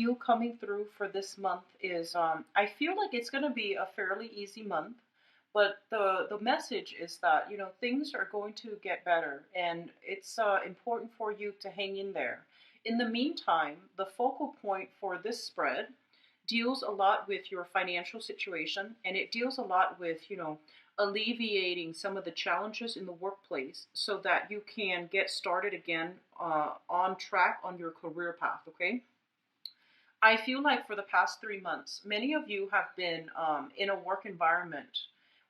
You coming through for this month is I feel like it's going to be a fairly easy month, but the message is that things are going to get better, and it's important for you to hang in there. In the meantime, the focal point for this spread deals a lot with your financial situation, and it deals a lot with alleviating some of the challenges in the workplace so that you can get started again on track on your career path. Okay. I feel like for the past 3 months, many of you have been in a work environment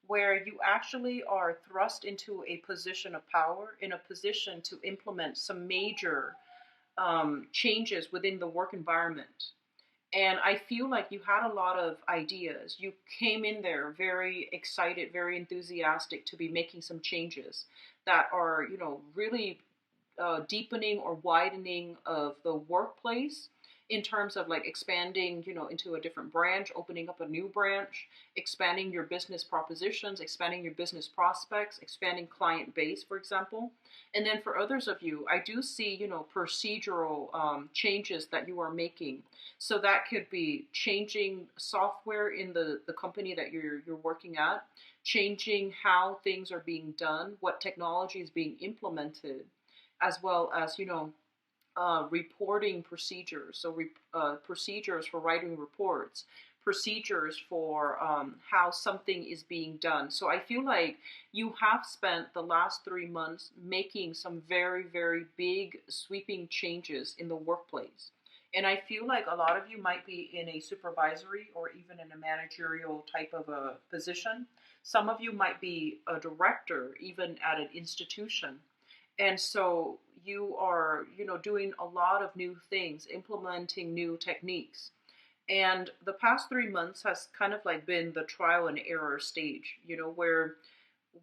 where you actually are thrust into a position of power, in a position to implement some major changes within the work environment. And I feel like you had a lot of ideas. You came in there very excited, very enthusiastic to be making some changes that are, really deepening or widening of the workplace in terms of like expanding, into a different branch, opening up a new branch, expanding your business propositions, expanding your business prospects, expanding client base, for example. And then for others of you, I do see, procedural changes that you are making. So that could be changing software in the company that you're working at, changing how things are being done, what technology is being implemented, as well as, reporting procedures. So procedures for writing reports, procedures for how something is being done. So I feel like you have spent the last 3 months making some very, very big sweeping changes in the workplace. And I feel like a lot of you might be in a supervisory or even in a managerial type of a position. Some of you might be a director, even at an institution. And so you are, doing a lot of new things, implementing new techniques. And the past 3 months has kind of like been the trial and error stage, where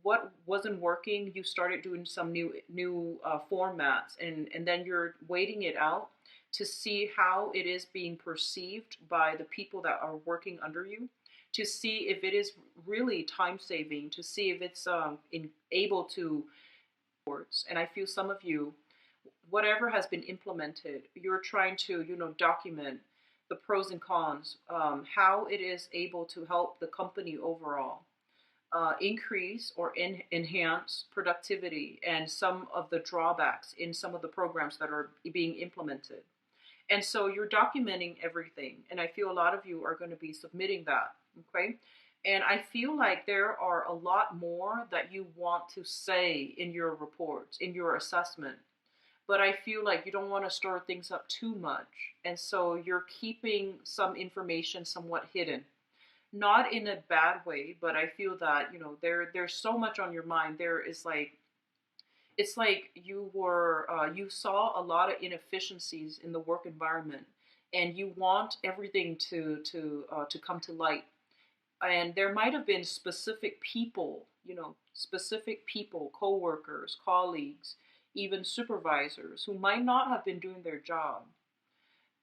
what wasn't working, you started doing some new formats, and then you're waiting it out to see how it is being perceived by the people that are working under you, to see if it is really time saving, to see if it's able to. And I feel some of you, whatever has been implemented, you're trying to, document the pros and cons, how it is able to help the company overall increase or enhance productivity, and some of the drawbacks in some of the programs that are being implemented. And so you're documenting everything. And I feel a lot of you are going to be submitting that. Okay. And I feel like there are a lot more that you want to say in your reports, in your assessment. But I feel like you don't want to stir things up too much. And so you're keeping some information somewhat hidden. Not in a bad way, but I feel that, there's so much on your mind. There is like, it's like you saw a lot of inefficiencies in the work environment, and you want everything to come to light. And there might have been specific people, coworkers, colleagues, even supervisors who might not have been doing their job.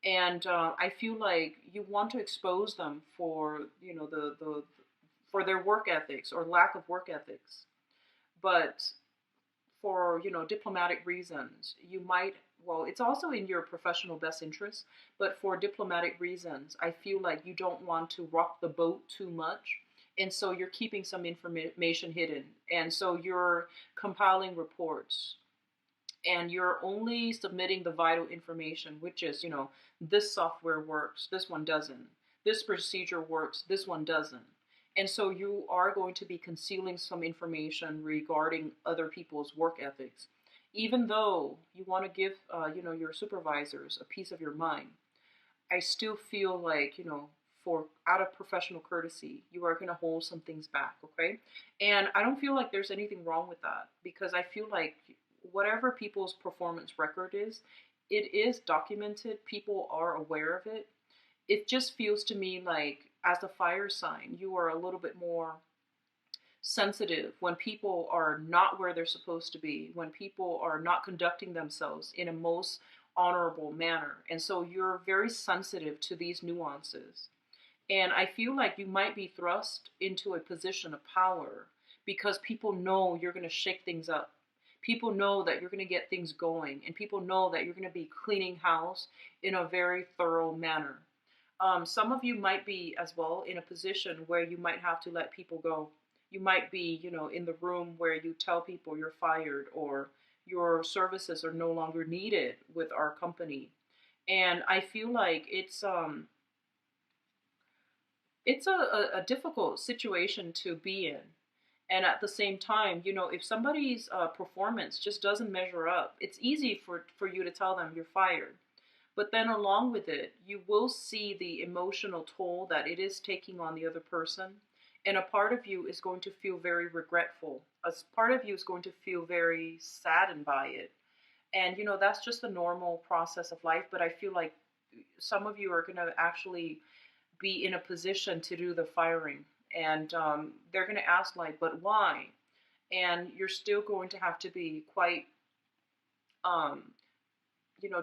And I feel like you want to expose them for, for their work ethics or lack of work ethics. But for, diplomatic reasons, you might, well, it's also in your professional best interest, but for diplomatic reasons, I feel like you don't want to rock the boat too much. And so you're keeping some information hidden. And so you're compiling reports, and you're only submitting the vital information, which is, this software works, this one doesn't. This procedure works, this one doesn't. And so you are going to be concealing some information regarding other people's work ethics. Even though you want to give, your supervisors a piece of your mind, I still feel like, for out of professional courtesy, you are going to hold some things back, okay? And I don't feel like there's anything wrong with that, because I feel like whatever people's performance record is, it is documented. People are aware of it. It just feels to me like, as a fire sign, you are a little bit more sensitive when people are not where they're supposed to be, when people are not conducting themselves in a most honorable manner. And so you're very sensitive to these nuances. And I feel like you might be thrust into a position of power because people know you're going to shake things up. People know that you're going to get things going, and people know that you're going to be cleaning house in a very thorough manner. Some of you might be as well in a position where you might have to let people go. You might be, in the room where you tell people you're fired or your services are no longer needed with our company. And I feel like it's a difficult situation to be in. And at the same time, if somebody's performance just doesn't measure up, it's easy for you to tell them you're fired. But then along with it, you will see the emotional toll that it is taking on the other person. And a part of you is going to feel very regretful. A part of you is going to feel very saddened by it. And, that's just the normal process of life. But I feel like some of you are going to actually be in a position to do the firing. And they're going to ask, like, but why? And you're still going to have to be quite,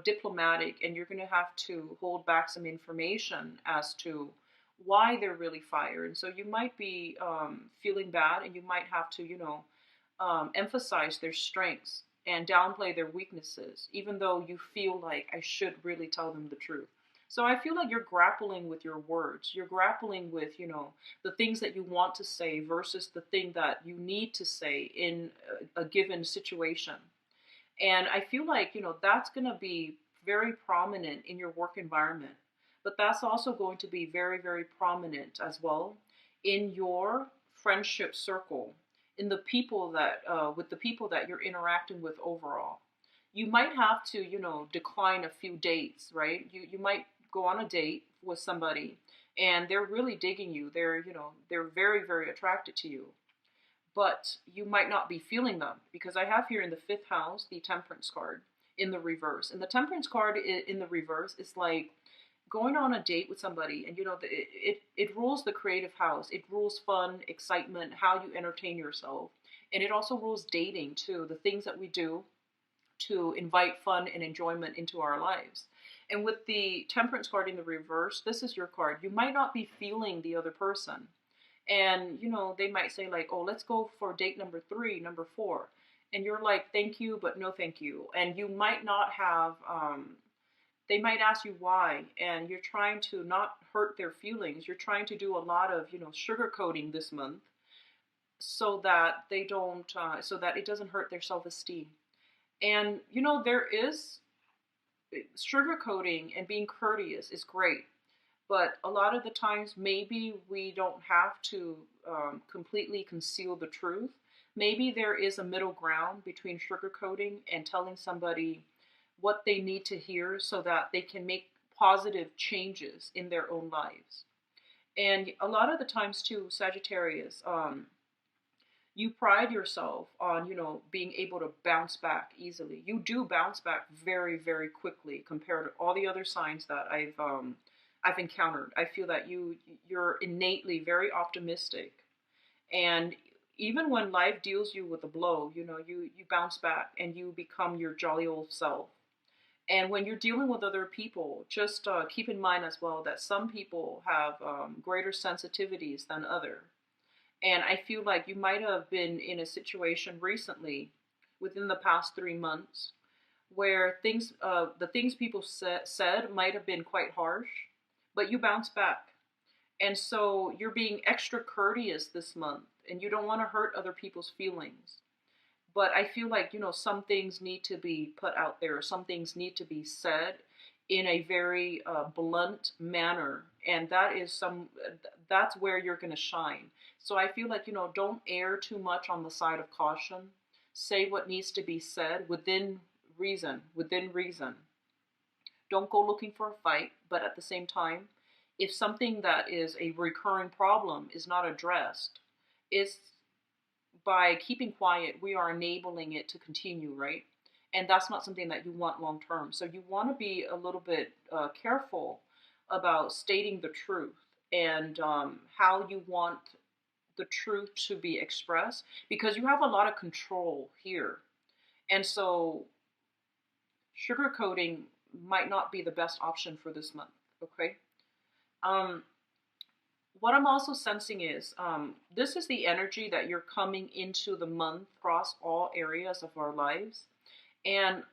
diplomatic, and you're going to have to hold back some information as to why they're really fired. And so you might be feeling bad, and you might have to, emphasize their strengths and downplay their weaknesses, even though you feel like I should really tell them the truth. So I feel like you're grappling with your words. You're grappling with, the things that you want to say versus the thing that you need to say in a given situation. And I feel like, that's going to be very prominent in your work environment. But that's also going to be very, very prominent as well in your friendship circle, in the people that, with the people that you're interacting with overall. You might have to, decline a few dates, right? You might go on a date with somebody and they're really digging you. They're very, very attracted to you. But you might not be feeling them, because I have here in the fifth house the Temperance card in the reverse. And the Temperance card in the reverse is like going on a date with somebody, and it rules the creative house. It rules fun, excitement, how you entertain yourself. And it also rules dating too, the things that we do to invite fun and enjoyment into our lives. And with the Temperance card in the reverse, this is your card. You might not be feeling the other person. And, they might say like, oh, let's go for date number 3, number 4. And you're like, thank you, but no thank you. And you might not have, they might ask you why. And you're trying to not hurt their feelings. You're trying to do a lot of, sugarcoating this month so that they don't, so that it doesn't hurt their self-esteem. And, there is sugarcoating and being courteous is great. But a lot of the times, maybe we don't have to completely conceal the truth. Maybe there is a middle ground between sugarcoating and telling somebody what they need to hear so that they can make positive changes in their own lives. And a lot of the times too, Sagittarius, you pride yourself on, being able to bounce back easily. You do bounce back very, very quickly compared to all the other signs that I've encountered. I feel that you're innately very optimistic, and even when life deals you with a blow, you bounce back and you become your jolly old self. And when you're dealing with other people, just keep in mind as well that some people have greater sensitivities than others. And I feel like you might have been in a situation recently, within the past 3 months, where the things people said might have been quite harsh, but you bounce back. And so you're being extra courteous this month, and you don't want to hurt other people's feelings. But I feel like, some things need to be put out there. Some things need to be said in a very blunt manner. And that's where you're going to shine. So I feel like, don't err too much on the side of caution. Say what needs to be said within reason. Don't go looking for a fight, but at the same time, if something that is a recurring problem is not addressed, it's by keeping quiet, we are enabling it to continue, right? And that's not something that you want long term. So you want to be a little bit careful about stating the truth and how you want the truth to be expressed, because you have a lot of control here. And so sugarcoating might not be the best option for this month, okay? what I'm also sensing is this is the energy that you're coming into the month across all areas of our lives. And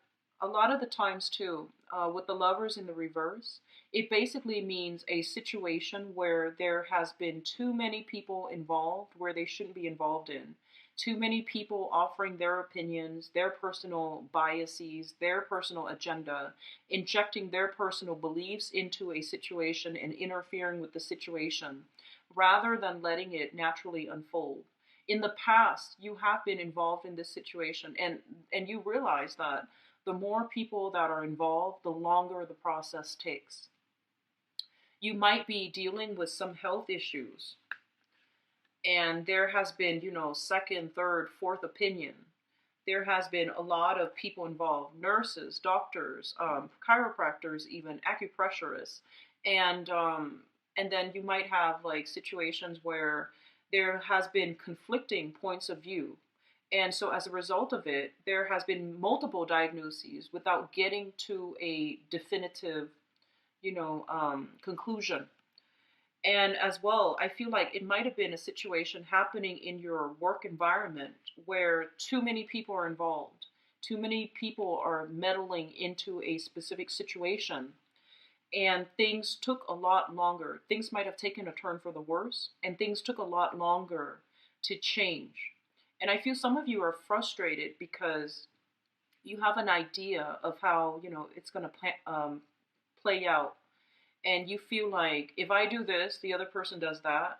a lot of the times, too, with the lovers in the reverse, it basically means a situation where there has been too many people involved where they shouldn't be involved in. Too many people offering their opinions, their personal biases, their personal agenda, injecting their personal beliefs into a situation and interfering with the situation rather than letting it naturally unfold. In the past, you have been involved in this situation, and you realize that the more people that are involved, the longer the process takes. You might be dealing with some health issues, and there has been, second, third, fourth opinion. There has been a lot of people involved: nurses, doctors, chiropractors, even acupressurists, and then you might have like situations where there has been conflicting points of view. And so as a result of it, there has been multiple diagnoses without getting to a definitive, conclusion. And as well, I feel like it might have been a situation happening in your work environment where too many people are involved, too many people are meddling into a specific situation, and things took a lot longer. Things might have taken a turn for the worse, and things took a lot longer to change. And I feel some of you are frustrated because you have an idea of how it's going to play out, and you feel like if I do this, the other person does that,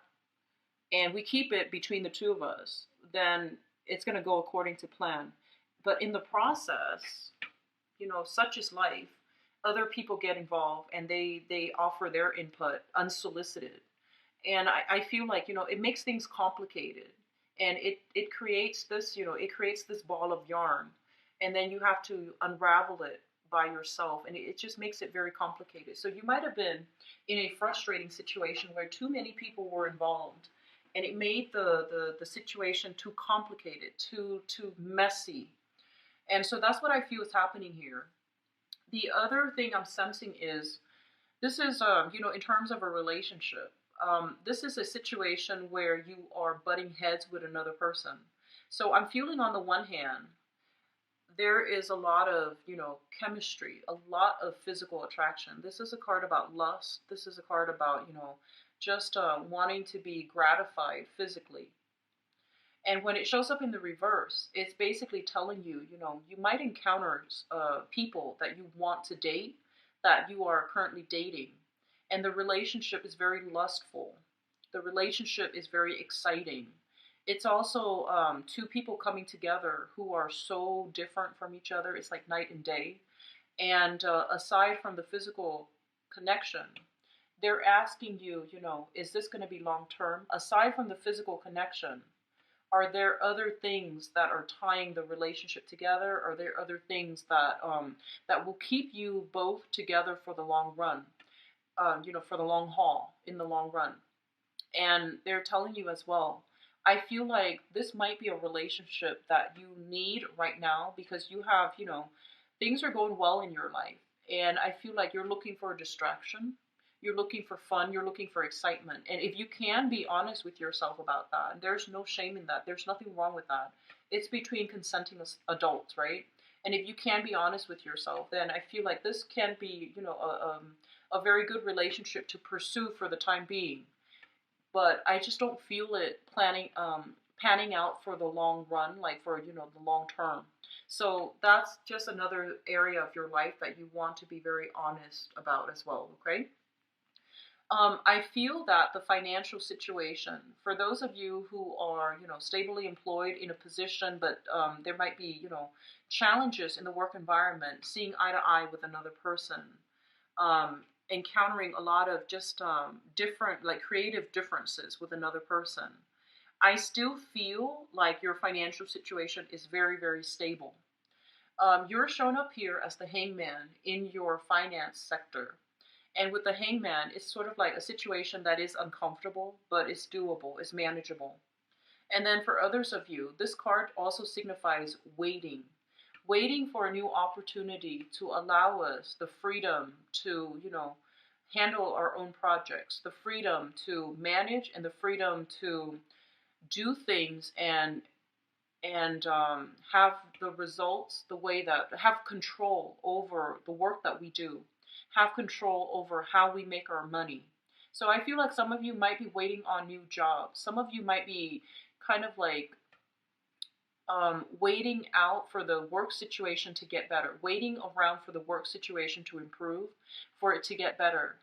and we keep it between the two of us, then it's going to go according to plan. But in the process, such is life. Other people get involved and they offer their input unsolicited. And I feel like, it makes things complicated. And it creates this, it creates this ball of yarn. And then you have to unravel it by yourself. And it just makes it very complicated. So you might have been in a frustrating situation where too many people were involved. And it made the situation too complicated, too messy. And so that's what I feel is happening here. The other thing I'm sensing is this is, in terms of a relationship, this is a situation where you are butting heads with another person. So I'm feeling on the one hand, there is a lot of, chemistry, a lot of physical attraction. This is a card about lust. This is a card about, just wanting to be gratified physically. And when it shows up in the reverse, it's basically telling you, you might encounter people that you want to date, that you are currently dating. And the relationship is very lustful. The relationship is very exciting. It's also two people coming together who are so different from each other. It's like night and day. And aside from the physical connection, they're asking you, is this going to be long term? Aside from the physical connection, are there other things that are tying the relationship together? Are there other things that that will keep you both together for the long run? For the long haul, in the long run. And they're telling you as well, I feel like this might be a relationship that you need right now because you have, things are going well in your life. And I feel like you're looking for a distraction. You're looking for fun. You're looking for excitement. And if you can be honest with yourself about that, and there's no shame in that. There's nothing wrong with that. It's between consenting adults, right? And if you can be honest with yourself, then I feel like this can be, a very good relationship to pursue for the time being. But I just don't feel it panning out for the long run, like for, the long term. So that's just another area of your life that you want to be very honest about as well, okay? I feel that the financial situation, for those of you who are, stably employed in a position, but there might be, challenges in the work environment, seeing eye to eye with another person, encountering a lot of just different, like creative differences with another person. I still feel like your financial situation is very, very stable. You're shown up here as the hangman in your finance sector. And with the hangman, it's sort of like a situation that is uncomfortable, but it's doable, it's manageable. And then for others of you, this card also signifies waiting. Waiting for a new opportunity to allow us the freedom to, handle our own projects, the freedom to manage, and the freedom to do things and have the results the way that, have control over the work that we do, have control over how we make our money. So I feel like some of you might be waiting on new jobs. Some of you might be kind of like waiting out for the work situation to get better, waiting around for the work situation to improve, for it to get better,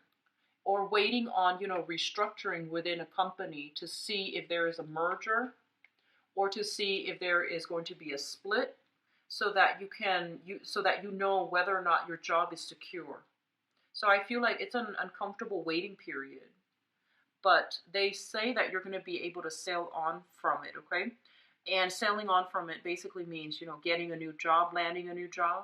or waiting on, restructuring within a company to see if there is a merger or to see if there is going to be a split, so that you know whether or not your job is secure. So I feel like it's an uncomfortable waiting period, but they say that you're going to be able to sail on from it, okay? And sailing on from it basically means, getting a new job, landing a new job.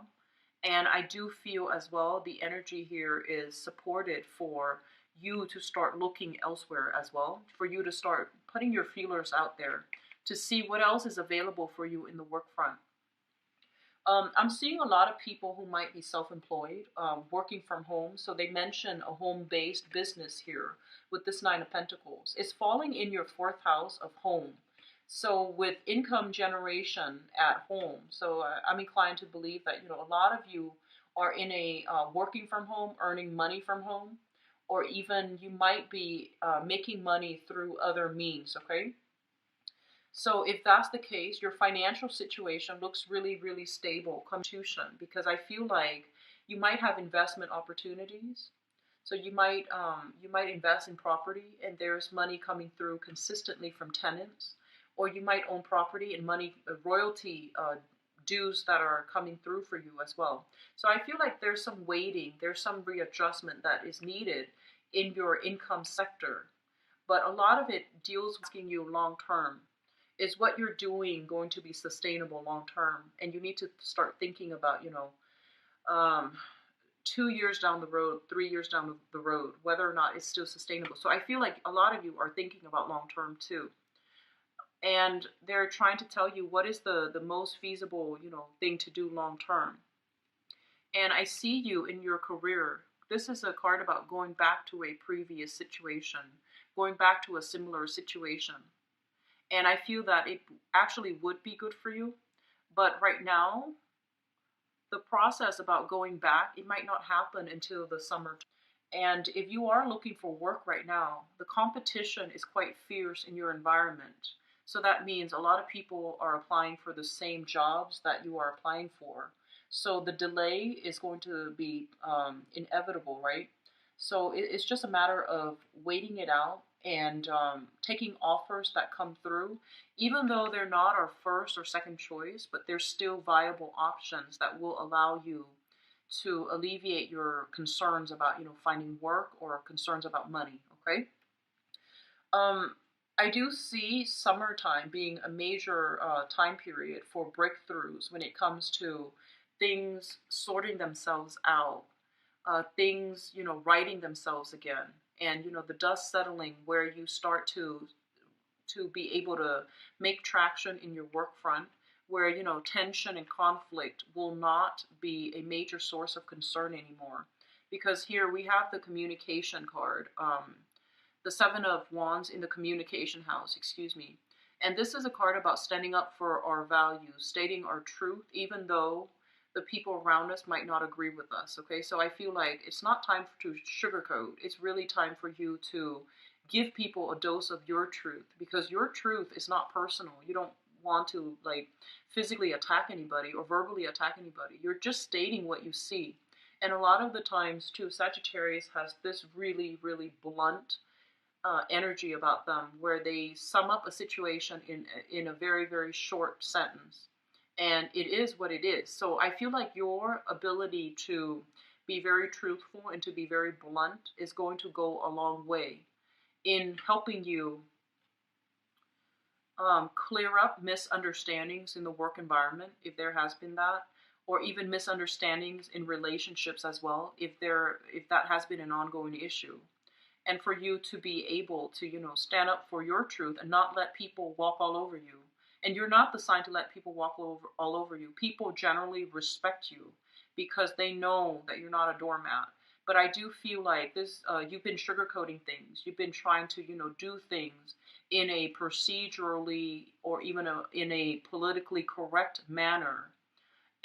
And I do feel as well the energy here is supported for you to start looking elsewhere as well, for you to start putting your feelers out there to see what else is available for you in the work front. I'm seeing a lot of people who might be self-employed, working from home. So they mention a home-based business here with this Nine of Pentacles. It's falling in your fourth house of home. So with income generation at home. So I'm inclined to believe that, a lot of you are in a working from home, earning money from home, or even you might be making money through other means, okay? So if that's the case, your financial situation looks really, really stable, because I feel like you might have investment opportunities. So you might invest in property and there's money coming through consistently from tenants, or you might own property and money, royalty dues that are coming through for you as well. So I feel like there's some waiting, there's some readjustment that is needed in your income sector. But a lot of it deals with asking you long term. Is what you're doing going to be sustainable long term? And you need to start thinking about, 2 years down the road, 3 years down the road, whether or not it's still sustainable. So I feel like a lot of you are thinking about long term too. And they're trying to tell you what is the most feasible, thing to do long term. And I see you in your career. This is a card about going back to a previous situation, going back to a similar situation. And I feel that it actually would be good for you. But right now, the process about going back, it might not happen until the summer. And if you are looking for work right now, the competition is quite fierce in your environment. So that means a lot of people are applying for the same jobs that you are applying for. So the delay is going to be inevitable, right? So it's just a matter of waiting it out and taking offers that come through, even though they're not our first or second choice, but they're still viable options that will allow you to alleviate your concerns about, finding work or concerns about money, okay? I do see summertime being a major time period for breakthroughs when it comes to things sorting themselves out, things, righting themselves again. And, the dust settling, where you start to be able to make traction in your work front, where, tension and conflict will not be a major source of concern anymore. Because here we have the communication card, the Seven of Wands in the communication house, excuse me. And this is a card about standing up for our values, stating our truth, even though the people around us might not agree with us, okay? So I feel like it's not time to sugarcoat. It's really time for you to give people a dose of your truth, because your truth is not personal. You don't want to physically attack anybody or verbally attack anybody. You're just stating what you see. And a lot of the times too, Sagittarius has this really, really blunt energy about them, where they sum up a situation in a very, very short sentence. And it is what it is. So I feel like your ability to be very truthful and to be very blunt is going to go a long way in helping you clear up misunderstandings in the work environment, if there has been that, or even misunderstandings in relationships as well, if that has been an ongoing issue. And for you to be able to, stand up for your truth and not let people walk all over you. And you're not the sign to let people walk all over you. People generally respect you because they know that you're not a doormat. But I do feel like this, you've been sugarcoating things. You've been trying to, do things in a procedurally or even in a politically correct manner.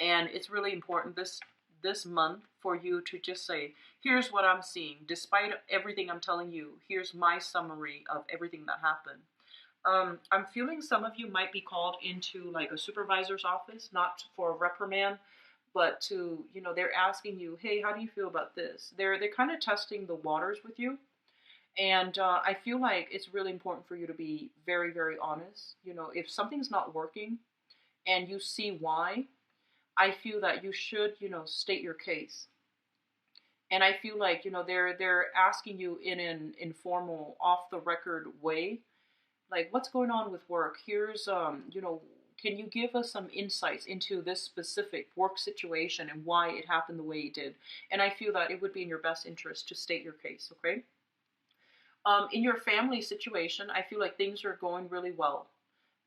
And it's really important this month for you to just say, here's what I'm seeing. Despite everything I'm telling you, here's my summary of everything that happened. I'm feeling some of you might be called into like a supervisor's office, not for a reprimand, but to, they're asking you, hey, how do you feel about this? They're kind of testing the waters with you. And I feel like it's really important for you to be very, very honest. If something's not working and you see why, I feel that you should, state your case. And I feel like, they're asking you in an informal, off the record way, like, what's going on with work? Here's, can you give us some insights into this specific work situation and why it happened the way it did? And I feel that it would be in your best interest to state your case, okay? In your family situation, I feel like things are going really well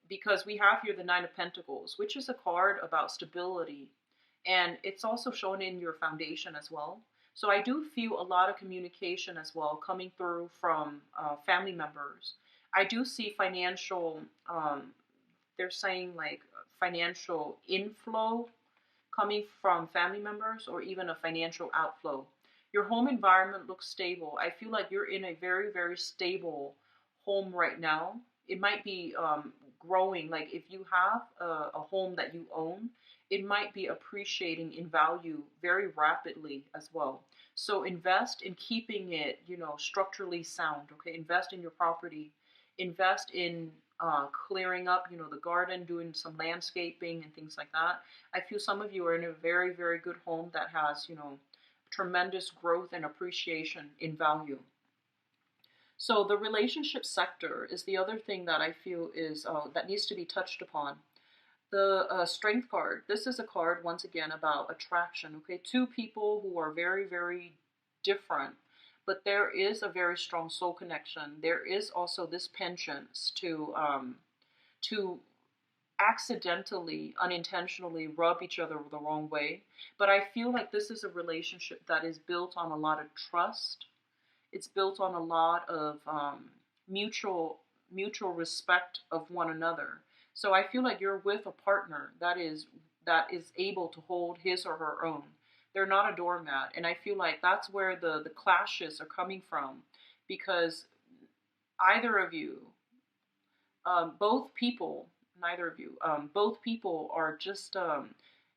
because we have here the Nine of Pentacles, which is a card about stability. And it's also shown in your foundation as well. So I do feel a lot of communication as well coming through from family members. I do see financial, they're saying like financial inflow coming from family members or even a financial outflow. Your home environment looks stable. I feel like you're in a very, very stable home right now. It might be growing. Like if you have a home that you own, it might be appreciating in value very rapidly as well. So invest in keeping it, structurally sound. Okay, invest in your property. Invest in clearing up, the garden, doing some landscaping and things like that. I feel some of you are in a very, very good home that has, tremendous growth and appreciation in value. So the relationship sector is the other thing that I feel is that needs to be touched upon. The Strength card. This is a card, once again, about attraction. Okay, two people who are very, very different, but there is a very strong soul connection. There is also this penchant to accidentally, unintentionally rub each other the wrong way. But I feel like this is a relationship that is built on a lot of trust. It's built on a lot of mutual respect of one another. So I feel like you're with a partner that is able to hold his or her own. They're not a doormat. And I feel like that's where the clashes are coming from, because either of you, both people, neither of you, both people are just,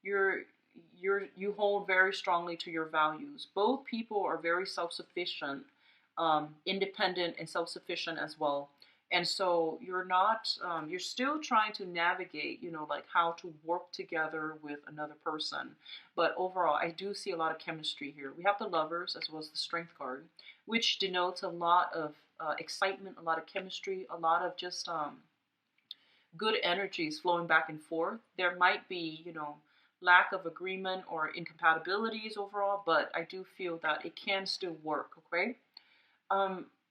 you hold very strongly to your values. Both people are very self-sufficient, independent and self-sufficient as well. And so you're not, you're still trying to navigate, like how to work together with another person. But overall, I do see a lot of chemistry here. We have the Lovers as well as the Strength card, which denotes a lot of excitement, a lot of chemistry, a lot of just good energies flowing back and forth. There might be, lack of agreement or incompatibilities overall, but I do feel that it can still work, okay?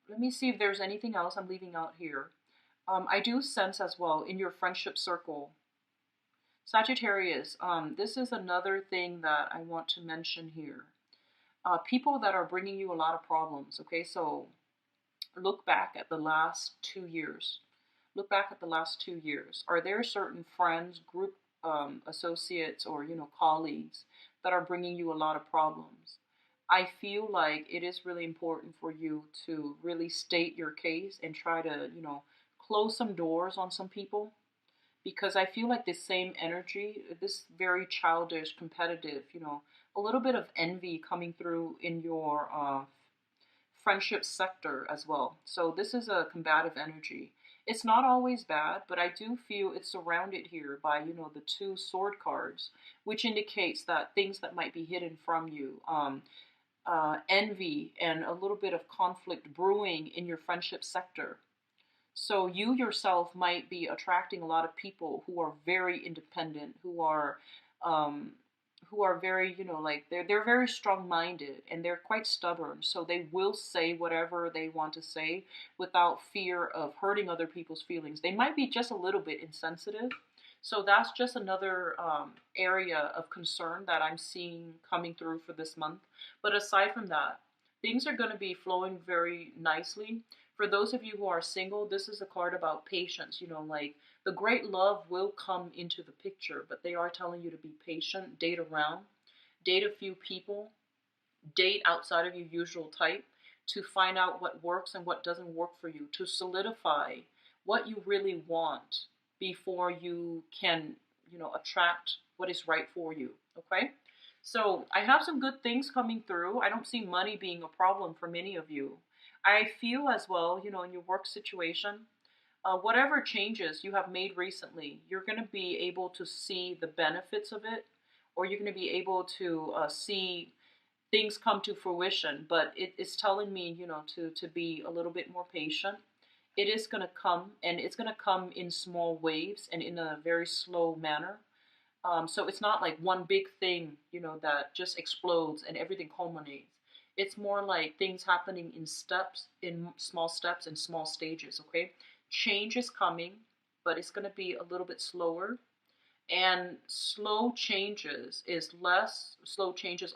Let me see if there's anything else I'm leaving out here. I do sense as well in your friendship circle, Sagittarius, this is another thing that I want to mention here. People that are bringing you a lot of problems, okay? So look back at the last 2 years. Look back at the last 2 years. Are there certain friends, group associates, or, colleagues that are bringing you a lot of problems? I feel like it is really important for you to really state your case and try to, close some doors on some people, because I feel like this same energy, this very childish, competitive, a little bit of envy coming through in your friendship sector as well. So this is a combative energy. It's not always bad, but I do feel it's surrounded here by, the 2 sword cards, which indicates that things that might be hidden from you, envy and a little bit of conflict brewing in your friendship sector. So you yourself might be attracting a lot of people who are very independent, who are very, like they're very strong-minded and they're quite stubborn. So they will say whatever they want to say without fear of hurting other people's feelings. They might be just a little bit insensitive. So that's just another area of concern that I'm seeing coming through for this month. But aside from that, things are going to be flowing very nicely. For those of you who are single, this is a card about patience. You know, like the great love will come into the picture, but they are telling you to be patient, date around, date a few people, date outside of your usual type to find out what works and what doesn't work for you, to solidify what you really want before you can, attract what is right for you. Okay? So I have some good things coming through. I don't see money being a problem for many of you. I feel as well, in your work situation, whatever changes you have made recently, you're going to be able to see the benefits of it, or you're going to be able to see things come to fruition. But it's telling me, to be a little bit more patient. It is going to come, and it's going to come in small waves and in a very slow manner. So it's not like one big thing, that just explodes and everything culminates. It's more like things happening in steps, in small steps and small stages, okay? Change is coming, but it's going to be a little bit slower. And slow changes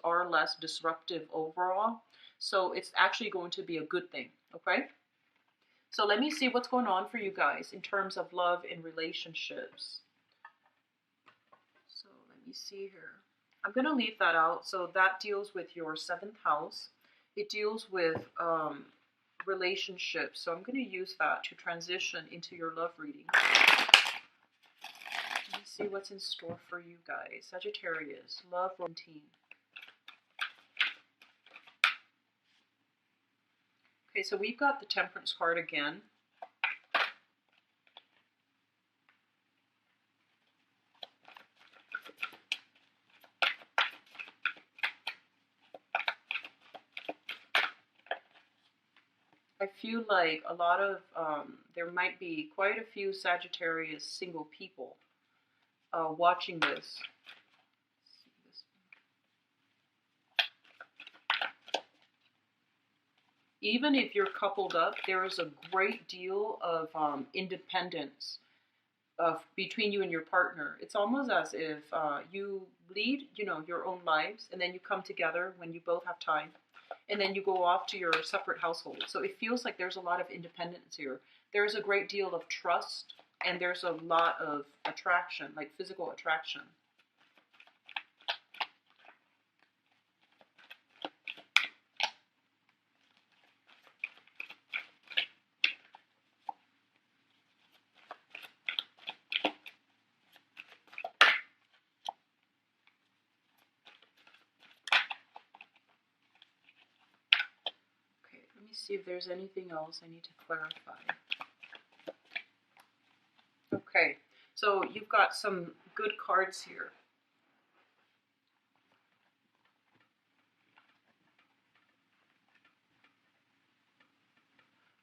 are less disruptive overall. So it's actually going to be a good thing, okay? So let me see what's going on for you guys in terms of love and relationships. So let me see here. I'm going to leave that out. So that deals with your 7th house. It deals with relationships. So I'm going to use that to transition into your love reading. Let me see what's in store for you guys. Sagittarius, love routine. Okay, so we've got the Temperance card again. I feel like a lot of, there might be quite a few Sagittarius single people watching this. Even if you're coupled up, there is a great deal of independence between you and your partner. It's almost as if you lead, your own lives, and then you come together when you both have time, and then you go off to your separate household. So it feels like there's a lot of independence here. There's a great deal of trust, and there's a lot of attraction, like physical attraction. Let me see if there's anything else I need to clarify. Okay, so you've got some good cards here.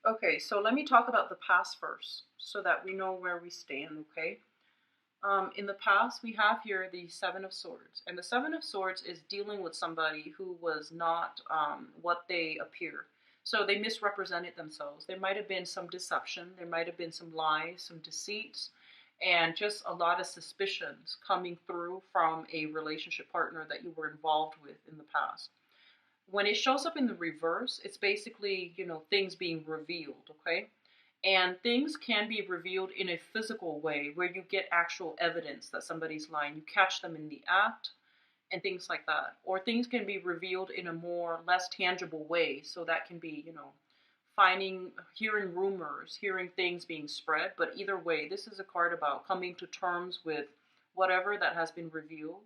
Okay, so let me talk about the past first so that we know where we stand, okay? In the past, we have here the Seven of Swords. And the Seven of Swords is dealing with somebody who was not what they appear. So they misrepresented themselves. There might have been some deception. There might have been some lies, some deceits, and just a lot of suspicions coming through from a relationship partner that you were involved with in the past. When it shows up in the reverse, it's basically, things being revealed, okay? And things can be revealed in a physical way where you get actual evidence that somebody's lying. You catch them in the act and things like that. Or things can be revealed in a more less tangible way. So that can be, hearing rumors, hearing things being spread. But either way, this is a card about coming to terms with whatever that has been revealed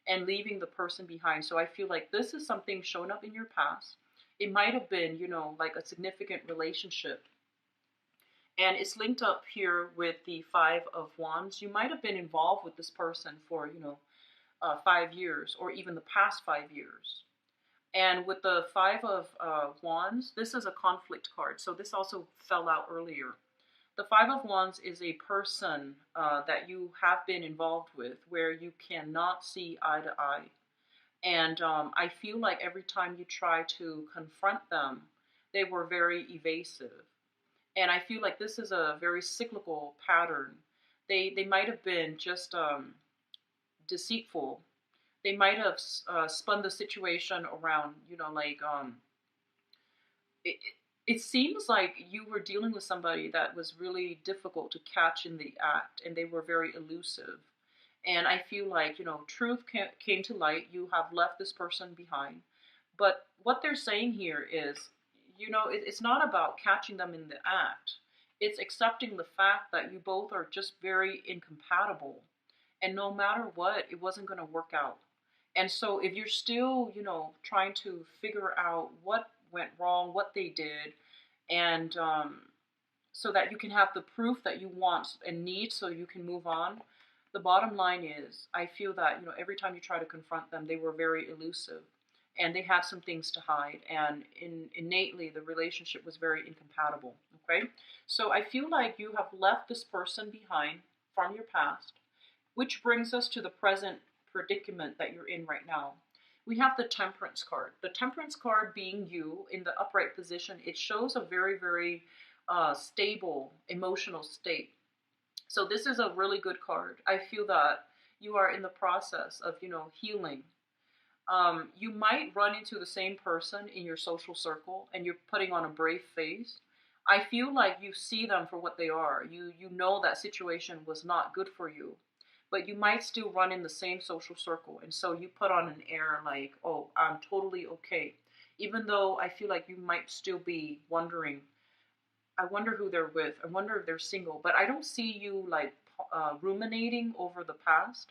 and leaving the person behind. So I feel like this is something shown up in your past. It might have been, like a significant relationship. And it's linked up here with the Five of Wands. You might have been involved with this person for, 5 years or even the past 5 years. And with the Five of Wands, this is a conflict card. So this also fell out earlier. The Five of Wands is a person that you have been involved with where you cannot see eye to eye. And I feel like every time you try to confront them, they were very evasive. And I feel like this is a very cyclical pattern They might have been just deceitful. They might have spun the situation around, like it, it seems like you were dealing with somebody that was really difficult to catch in the act, and they were very elusive. And I feel like, truth came to light. You have left this person behind. But what they're saying here is, it's not about catching them in the act. It's accepting the fact that you both are just very incompatible. And no matter what, it wasn't going to work out. And so if you're still, trying to figure out what went wrong, what they did, and so that you can have the proof that you want and need so you can move on, the bottom line is, I feel that, every time you try to confront them, they were very elusive and they had some things to hide. And innately, the relationship was very incompatible. Okay? So I feel like you have left this person behind from your past, which brings us to the present predicament that you're in right now. We have the Temperance card. The Temperance card being you in the upright position, it shows a very, very stable emotional state. So this is a really good card. I feel that you are in the process of, healing. You might run into the same person in your social circle and you're putting on a brave face. I feel like you see them for what they are. You know that situation was not good for you, but you might still run in the same social circle. And so you put on an air like, oh, I'm totally okay. Even though I feel like you might still be wondering, I wonder who they're with. I wonder if they're single. But I don't see you like ruminating over the past.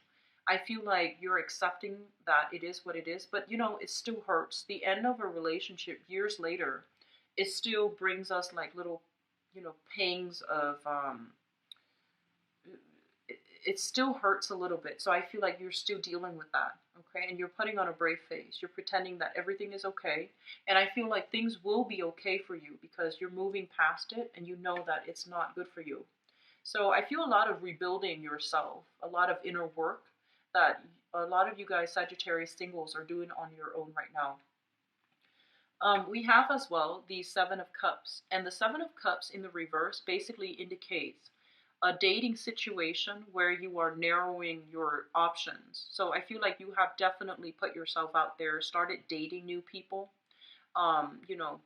I feel like you're accepting that it is what it is. But, it still hurts. The end of a relationship years later, it still brings us like little, pangs of, it still hurts a little bit. So I feel like you're still dealing with that. Okay. And you're putting on a brave face. You're pretending that everything is okay. And I feel like things will be okay for you because you're moving past it and you know that it's not good for you. So I feel a lot of rebuilding yourself, a lot of inner work that a lot of you guys, Sagittarius singles, are doing on your own right now. We have as well the Seven of Cups. And the Seven of Cups in the reverse basically indicates a dating situation where you are narrowing your options. So I feel like you have definitely put yourself out there, started dating new people. You know,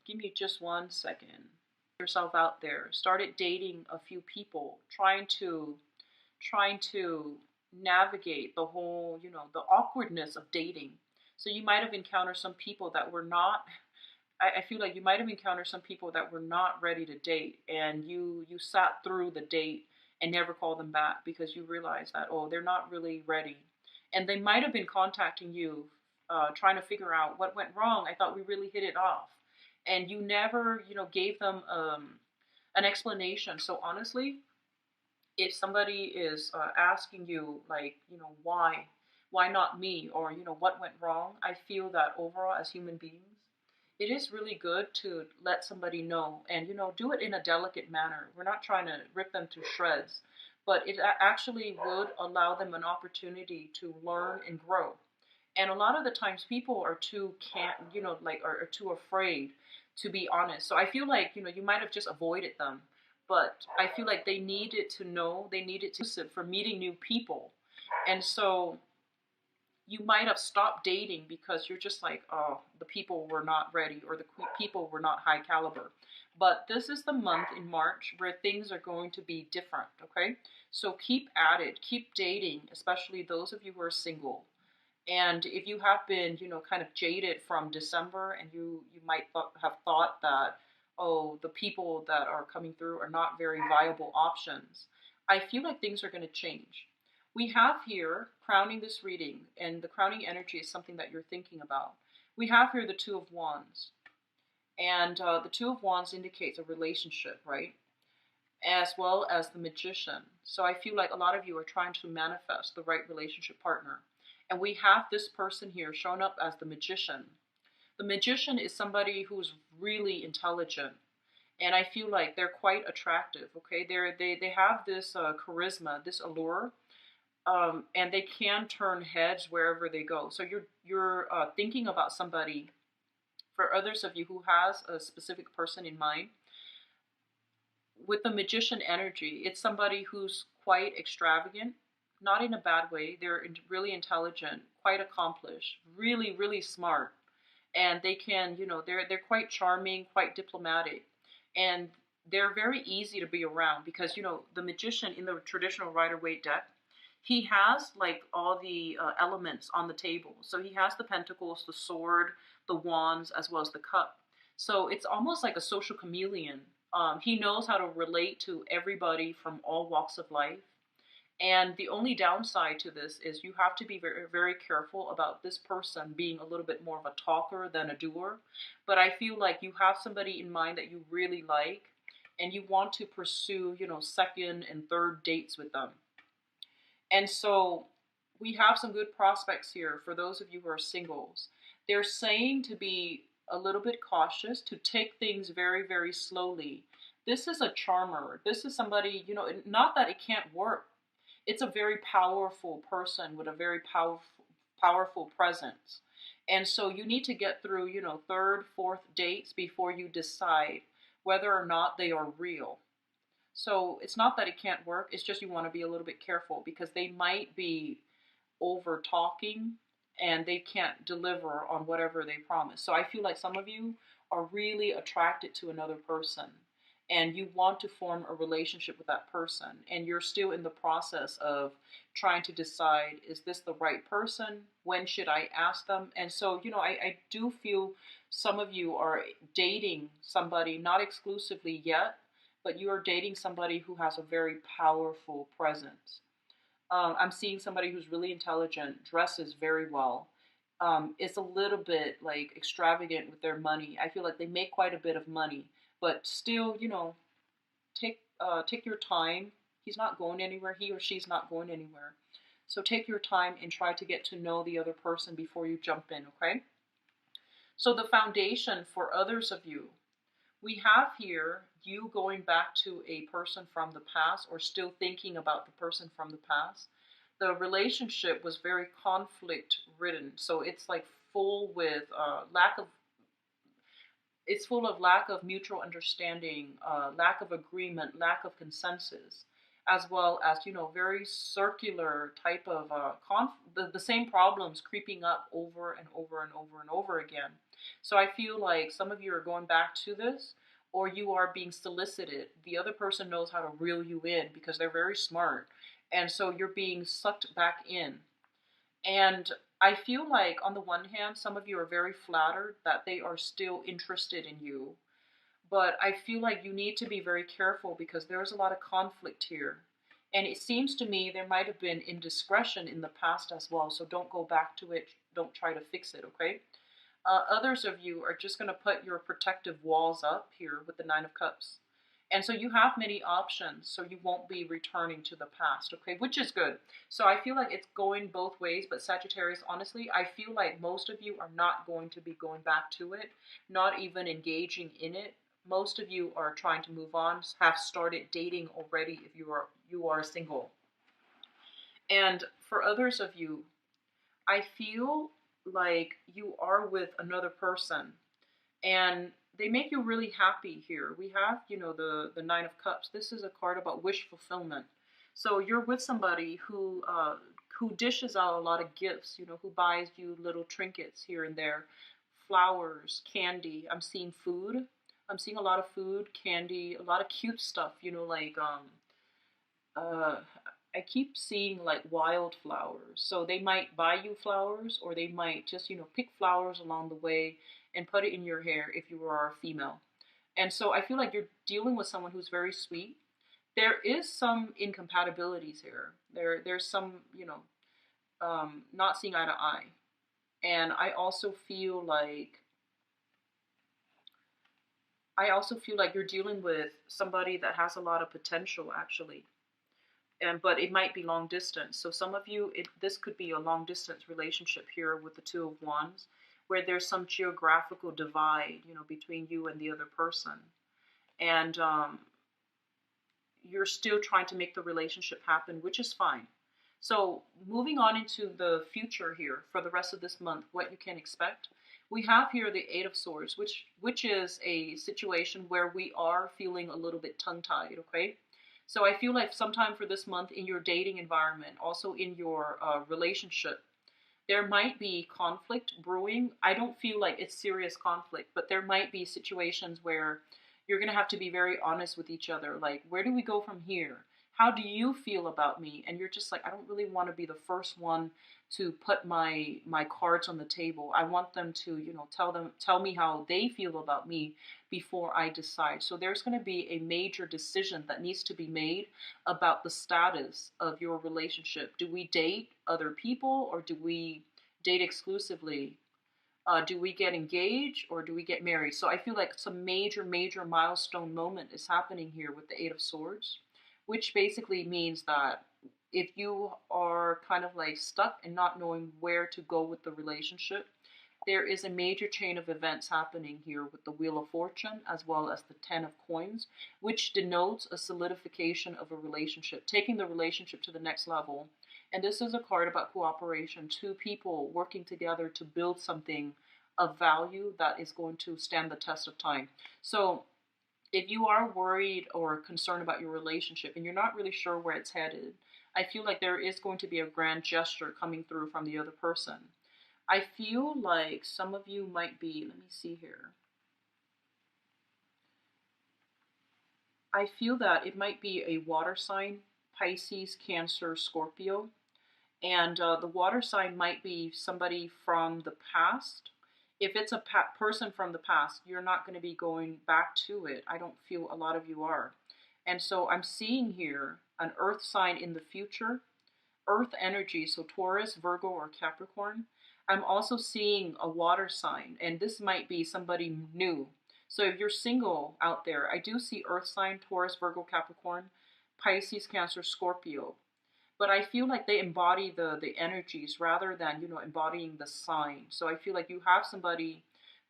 give me just 1 second. Yourself out there, started dating a few people, trying to navigate the whole, the awkwardness of dating. So you might have encountered some people that were not, I feel like you might have encountered some people that were not ready to date, and you sat through the date and never called them back because you realized that, oh, they're not really ready. And they might have been contacting you, trying to figure out what went wrong. I thought we really hit it off. And you never, gave them an explanation. So honestly, if somebody is asking you, like, why not me, or what went wrong, I feel that overall as human beings, it is really good to let somebody know, and do it in a delicate manner. We're not trying to rip them to shreds, but it actually would allow them an opportunity to learn and grow. And a lot of the times people are too can't, are too afraid to be honest. So I feel like, you might have just avoided them, but I feel like they needed to know, they needed to for meeting new people. And so you might have stopped dating because you're just like, oh, the people were not ready, or the people were not high caliber. But this is the month in March where things are going to be different, okay? So keep at it, keep dating, especially those of you who are single. And if you have been, kind of jaded from December, and you might have thought that, oh, the people that are coming through are not very viable options, I feel like things are going to change. We have here, crowning this reading, and the crowning energy is something that you're thinking about. We have here the Two of Wands. And the Two of Wands indicates a relationship, right? As well as the Magician. So I feel like a lot of you are trying to manifest the right relationship partner. And we have this person here shown up as the Magician. The Magician is somebody who's really intelligent. And I feel like they're quite attractive, okay? They have this charisma, this allure. And they can turn heads wherever they go. So you're thinking about somebody. For others of you who has a specific person in mind, with the magician energy, it's somebody who's quite extravagant, not in a bad way. They're really intelligent, quite accomplished, really, really smart. And they can, they're quite charming, quite diplomatic. And they're very easy to be around because, the magician in the traditional Rider-Waite deck, he has like all the elements on the table. So he has the pentacles, the sword, the wands, as well as the cup. So it's almost like a social chameleon. He knows how to relate to everybody from all walks of life. And the only downside to this is you have to be very, very careful about this person being a little bit more of a talker than a doer. But I feel like you have somebody in mind that you really like and you want to pursue, second and third dates with them. And so we have some good prospects here for those of you who are singles. They're saying to be a little bit cautious, to take things very, very slowly. This is a charmer. This is somebody, not that it can't work. It's a very powerful person with a very powerful presence. And so you need to get through, third, fourth dates before you decide whether or not they are real. So it's not that it can't work, it's just you want to be a little bit careful because they might be over talking and they can't deliver on whatever they promise. So I feel like some of you are really attracted to another person and you want to form a relationship with that person and you're still in the process of trying to decide, is this the right person? When should I ask them? And so, I do feel some of you are dating somebody, not exclusively yet, but you are dating somebody who has a very powerful presence. I'm seeing somebody who's really intelligent, dresses very well, is a little bit like extravagant with their money. I feel like they make quite a bit of money, but still, take your time. He's not going anywhere. He or she's not going anywhere. So take your time and try to get to know the other person before you jump in, okay? So the foundation for others of you, we have here you going back to a person from the past or still thinking about the person from the past. The relationship was very conflict ridden. So it's like full with it's full of lack of mutual understanding, lack of agreement, lack of consensus, as well as, very circular type of the same problems creeping up over and over and over and over again. So I feel like some of you are going back to this, or you are being solicited. The other person knows how to reel you in because they're very smart. And so you're being sucked back in. And I feel like on the one hand, some of you are very flattered that they are still interested in you. But I feel like you need to be very careful because there's a lot of conflict here. And it seems to me there might have been indiscretion in the past as well. So don't go back to it. Don't try to fix it, okay? Others of you are just going to put your protective walls up here with the Nine of Cups. And so you have many options, so you won't be returning to the past, okay, which is good. So I feel like it's going both ways, but Sagittarius, honestly, I feel like most of you are not going to be going back to it, not even engaging in it. Most of you are trying to move on, have started dating already if you are single. And for others of you, I feel like you are with another person and they make you really happy here. We have, the Nine of Cups. This is a card about wish fulfillment. So you're with somebody who dishes out a lot of gifts, who buys you little trinkets here and there, flowers, candy. I'm seeing food. I'm seeing a lot of food, candy, a lot of cute stuff, like I keep seeing like wildflowers. So they might buy you flowers or they might just, pick flowers along the way and put it in your hair if you are a female. And so I feel like you're dealing with someone who's very sweet. There is some incompatibilities here. There's some, not seeing eye to eye. And I also feel like you're dealing with somebody that has a lot of potential actually. But it might be long distance. So some of you, this could be a long distance relationship here with the Two of Wands, where there's some geographical divide, between you and the other person. And you're still trying to make the relationship happen, which is fine. So moving on into the future here for the rest of this month, what you can expect. We have here the Eight of Swords, which is a situation where we are feeling a little bit tongue-tied, okay? So I feel like sometime for this month in your dating environment, also in your relationship, there might be conflict brewing. I don't feel like it's serious conflict, but there might be situations where you're going to have to be very honest with each other. Like, where do we go from here? How do you feel about me? And you're just like, I don't really want to be the first one to put my cards on the table. I want them to, tell me how they feel about me before I decide. So there's going to be a major decision that needs to be made about the status of your relationship. Do we date other people, or do we date exclusively? Do we get engaged, or do we get married? So I feel like some major milestone moment is happening here with the Eight of Swords, which basically means that if you are kind of like stuck and not knowing where to go with the relationship, there is a major chain of events happening here with the Wheel of Fortune as well as the Ten of Coins, which denotes a solidification of a relationship, taking the relationship to the next level. And this is a card about cooperation, two people working together to build something of value that is going to stand the test of time. So if you are worried or concerned about your relationship and you're not really sure where it's headed, I feel like there is going to be a grand gesture coming through from the other person. I feel like some of you might be, let me see here. I feel that it might be a water sign, Pisces, Cancer, Scorpio. And the water sign might be somebody from the past. If it's a person from the past, you're not going to be going back to it. I don't feel a lot of you are. And so I'm seeing here an earth sign in the future, earth energy, so Taurus, Virgo, or Capricorn. I'm also seeing a water sign, and this might be somebody new. So if you're single out there, I do see earth sign, Taurus, Virgo, Capricorn, Pisces, Cancer, Scorpio. But I feel like they embody the energies rather than, embodying the sign. So I feel like you have somebody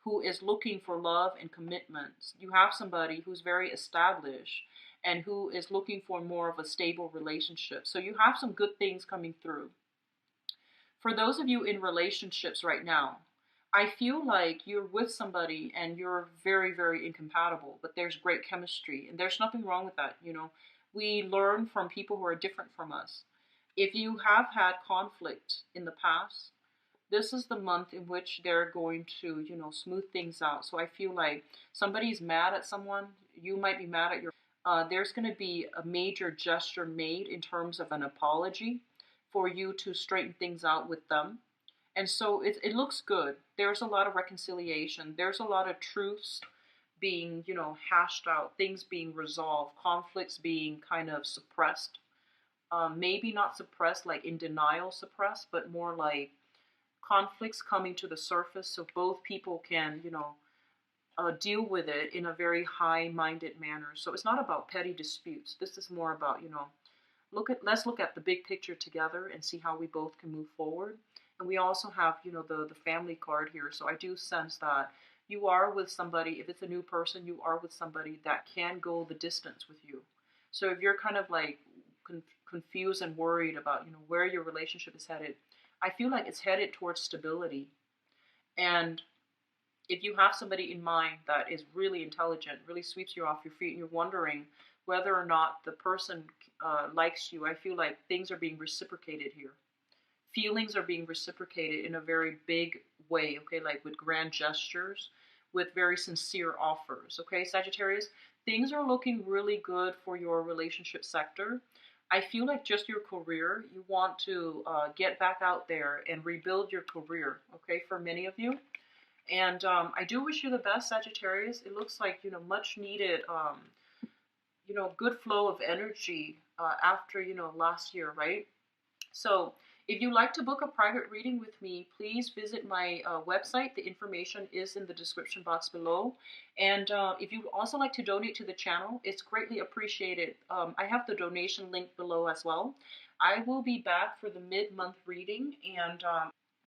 who is looking for love and commitment. You have somebody who's very established and who is looking for more of a stable relationship. So you have some good things coming through. For those of you in relationships right now, I feel like you're with somebody and you're very incompatible, but there's great chemistry, and there's nothing wrong with that. We learn from people who are different from us. If you have had conflict in the past, this is the month in which they're going to, smooth things out. So I feel like somebody's mad at someone. You might be mad at your. There's going to be a major gesture made in terms of an apology for you to straighten things out with them. And so it looks good. There's a lot of reconciliation. There's a lot of truths being, hashed out, things being resolved, conflicts being kind of suppressed. Maybe not suppressed, like in denial suppressed, but more like conflicts coming to the surface so both people can, deal with it in a very high-minded manner. So it's not about petty disputes. This is more about, let's look at the big picture together and see how we both can move forward. And we also have, the family card here. So I do sense that you are with somebody, if it's a new person, you are with somebody that can go the distance with you. So if you're kind of like confused and worried about, where your relationship is headed, I feel like it's headed towards stability. And if you have somebody in mind that is really intelligent, really sweeps you off your feet, and you're wondering whether or not the person likes you, I feel like things are being reciprocated here. Feelings are being reciprocated in a very big way, okay, like with grand gestures, with very sincere offers, okay, Sagittarius? Things are looking really good for your relationship sector. I feel like just your career, you want to get back out there and rebuild your career, okay, for many of you. And I do wish you the best, Sagittarius. It looks like, much needed, good flow of energy after, last year, right? So if you'd like to book a private reading with me, please visit my website. The information is in the description box below. And if you'd also like to donate to the channel, it's greatly appreciated. I have the donation link below as well. I will be back for the mid-month reading, and